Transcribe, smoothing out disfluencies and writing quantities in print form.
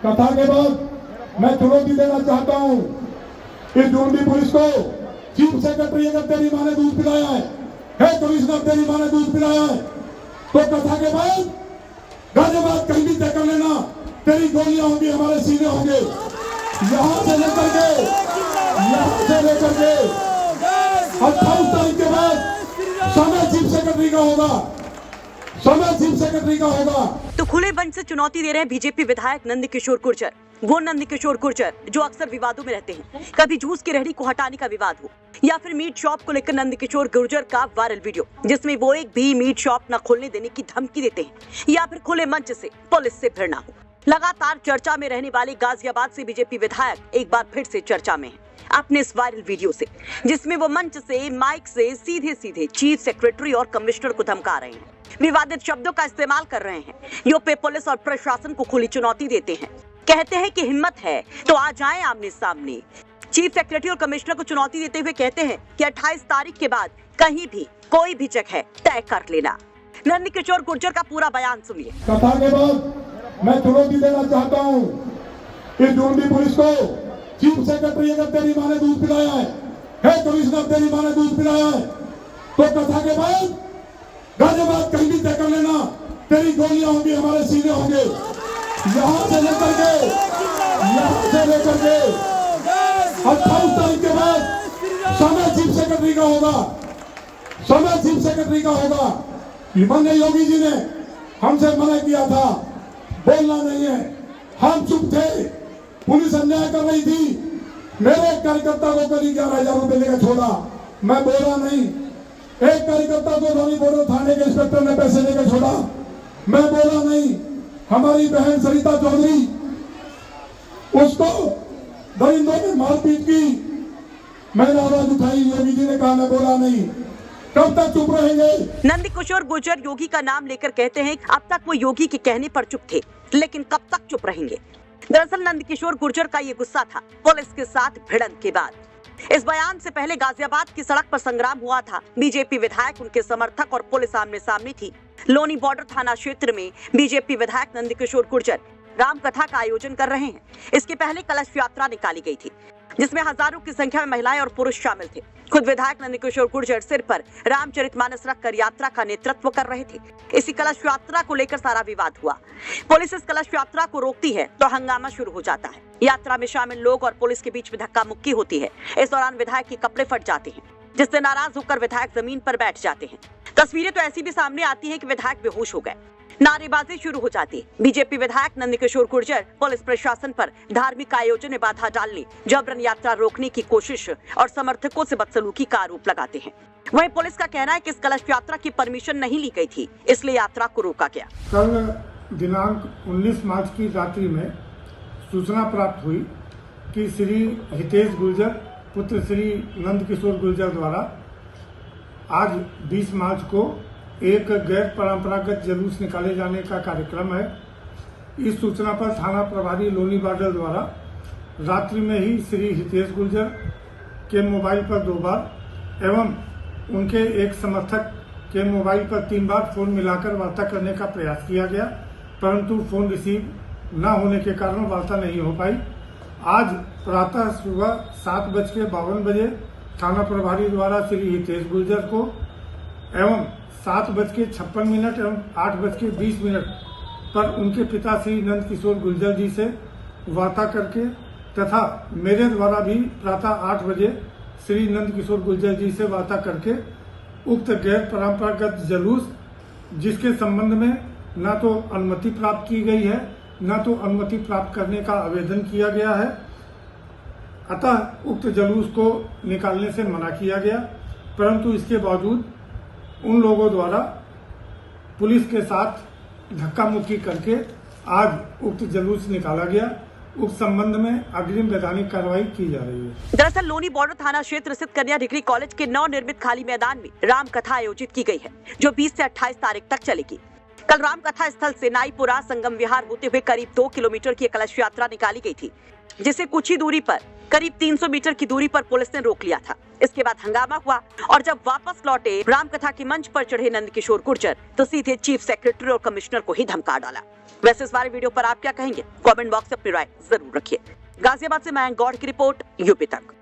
कथा के बाद मैं चुनौती देना चाहता हूं कि जोनबी पुलिस को, चीफ सेक्रेटरी अगर तेरी माँ ने दूध पिलाया है कमिश्नर तेरी माँ ने दूध पिलाया है, तो कथा के बाद गाजियाबाद कहीं भी तय कर लेना, तेरी गोलियां होंगी, हमारे सीने होंगे, यहां से लेकर के 28 तारीख के बाद समय चीफ सेक्रेटरी का होगा, समय चीफ सेक्रेटरी का होगा। तो खुले मंच से चुनौती दे रहे हैं बीजेपी विधायक नंदकिशोर गुर्जर। वो नंदकिशोर गुर्जर जो अक्सर विवादों में रहते हैं, कभी जूस की रेहड़ी को हटाने का विवाद हो या फिर मीट शॉप को लेकर नंदकिशोर गुर्जर का वायरल वीडियो जिसमें वो एक भी मीट शॉप न खोलने देने की धमकी देते हैं या फिर खुले मंच से पुलिस से भिड़ना हो। लगातार चर्चा में रहने वाले गाजियाबाद से बीजेपी विधायक एक बार फिर से चर्चा में है अपने इस वायरल वीडियो से, जिसमें वो मंच से माइक से सीधे सीधे चीफ सेक्रेटरी और कमिश्नर को धमका रहे हैं, विवादित शब्दों का इस्तेमाल कर रहे हैं, यूपी पुलिस और प्रशासन को खुली चुनौती देते हैं। कहते हैं कि हिम्मत है तो आ जाएं आमने सामने। चीफ सेक्रेटरी और कमिश्नर को चुनौती देते हुए कहते हैं कि 28 तारीख के बाद कहीं भी कोई भी जगह तय कर लेना। नंदकिशोर गुर्जर का पूरा बयान सुनिए। कथा के बाद मैं चुनौती देना चाहता हूं कि जोनबी पुलिस को, चीफ सेक्रेटरी अगर तेरी माँ ने दूध पिलाया है कमिश्नर तेरी माँ ने दूध पिलाया है, तो कथा के बाद गाजियाबाद कहीं भी तय कर लेना, तेरी गोलियां होंगी, हमारे सीने होंगे, यहां से लेकर के 28 तारीख के बाद समय चीफ सेक्रेटरी का होगा, समय चीफ सेक्रेटरी का होगा। माननीय योगी जी ने हमसे मना किया था, बोलना नहीं है, हम चुप थे, पुलिस अन्याय कर रही थी, मेरे एक कार्यकर्ता को करीब 11,000 रुपए लेकर छोड़ा, मैं बोला नहीं। एक कार्यकर्ता को धोनी बोर्डर थाने के इंस्पेक्टर ने पैसे लेकर छोड़ा, मैं बोला नहीं। हमारी बहन सरिता चौधरी, उसको दरिंदों ने मारपीट की, मैंने आवाज उठाई, योगी जी ने कहा मैं बोला नहीं। कब तक चुप रहेंगे? नंदकिशोर गुर्जर योगी का नाम लेकर कहते हैं अब तक वो योगी के कहने पर चुप थे, लेकिन कब तक चुप रहेंगे? दरअसल नंदकिशोर गुर्जर का ये गुस्सा था पुलिस के साथ भिड़ंत के बाद। इस बयान से पहले गाजियाबाद की सड़क पर संग्राम हुआ था। बीजेपी विधायक, उनके समर्थक और पुलिस आमने सामने थी। लोनी बॉर्डर थाना क्षेत्र में बीजेपी विधायक नंदकिशोर गुर्जर राम कथा का आयोजन कर रहे हैं। इसके पहले कलश यात्रा निकाली गई थी जिसमें हजारों की संख्या में महिलाएं और पुरुष शामिल थे। खुद विधायक नंदकिशोर गुर्जर सिर पर रामचरितमानस रखकर यात्रा का नेतृत्व कर रहे थे। इसी कलश यात्रा को लेकर सारा विवाद हुआ। पुलिस इस कलश यात्रा को रोकती है तो हंगामा शुरू हो जाता है। यात्रा में शामिल लोग और पुलिस के बीच में धक्का मुक्की होती है। इस दौरान विधायक के कपड़े फट जाते हैं, जिससे नाराज होकर विधायक जमीन पर बैठ जाते हैं। तस्वीरें तो ऐसी भी सामने आती है कि विधायक बेहोश हो गए, नारेबाजी शुरू हो जाती है। बीजेपी विधायक नंदकिशोर गुर्जर पुलिस प्रशासन पर धार्मिक आयोजन में बाधा डालने, जबरन यात्रा रोकने की कोशिश और समर्थकों से बदसलूकी का आरोप लगाते हैं। वहीं पुलिस का कहना है कि इस कलश यात्रा की परमिशन नहीं ली गई थी, इसलिए यात्रा को रोका गया। कल दिनांक 19 मार्च की रात्रि में सूचना प्राप्त हुई कि श्री हितेश गुर्जर पुत्र श्री नंदकिशोर गुर्जर द्वारा आज 20 मार्च को एक गैर परंपरागत जुलूस निकाले जाने का कार्यक्रम है। इस सूचना पर थाना प्रभारी लोनी बॉर्डर द्वारा रात्रि में ही श्री हितेश गुर्जर के मोबाइल पर 2 बार एवं उनके एक समर्थक के मोबाइल पर 3 बार फोन मिलाकर वार्ता करने का प्रयास किया गया, परंतु फोन रिसीव न होने के कारण वार्ता नहीं हो पाई। आज प्रातः सुबह 7:52 बजे थाना प्रभारी द्वारा श्री हितेश गुर्जर को एवं 7:56 एवं 8:20 पर उनके पिता श्री नंदकिशोर गुर्जर जी से वार्ता करके तथा मेरे द्वारा भी प्रातः 8 बजे श्री नंदकिशोर गुर्जर जी से वार्ता करके उक्त गैर परंपरागत जुलूस जिसके संबंध में न तो अनुमति प्राप्त की गई है न तो अनुमति प्राप्त करने का आवेदन किया गया है, अतः उक्त जुलूस को निकालने से मना किया गया। परंतु इसके बावजूद उन लोगों द्वारा पुलिस के साथ धक्का मुक्की करके आज उक्त जुलूस निकाला गया। उस संबंध में अग्रिम वैधानिक कार्रवाई की जा रही है। दरअसल लोनी बॉर्डर थाना क्षेत्र स्थित कन्या डिग्री कॉलेज के नवनिर्मित खाली मैदान में राम कथा आयोजित की गई है, जो 20 से 28 तारीख तक चलेगी। कल राम कथा स्थल से नाईपुरा संगम विहार होते हुए करीब 2 किलोमीटर की कलश यात्रा निकाली गई थी। जिसे कुछ ही दूरी पर करीब 300 मीटर की दूरी पर पुलिस ने रोक लिया था। इसके बाद हंगामा हुआ और जब वापस लौटे रामकथा के मंच पर चढ़े नंदकिशोर गुर्जर तो सीधे चीफ सेक्रेटरी और कमिश्नर को ही धमका डाला। वैसे इस बारे वीडियो पर आप क्या कहेंगे? कमेंट बॉक्स में अपनी राय जरूर रखिए। गाजियाबाद से मयंक गौड़ की रिपोर्ट, यूपी तक।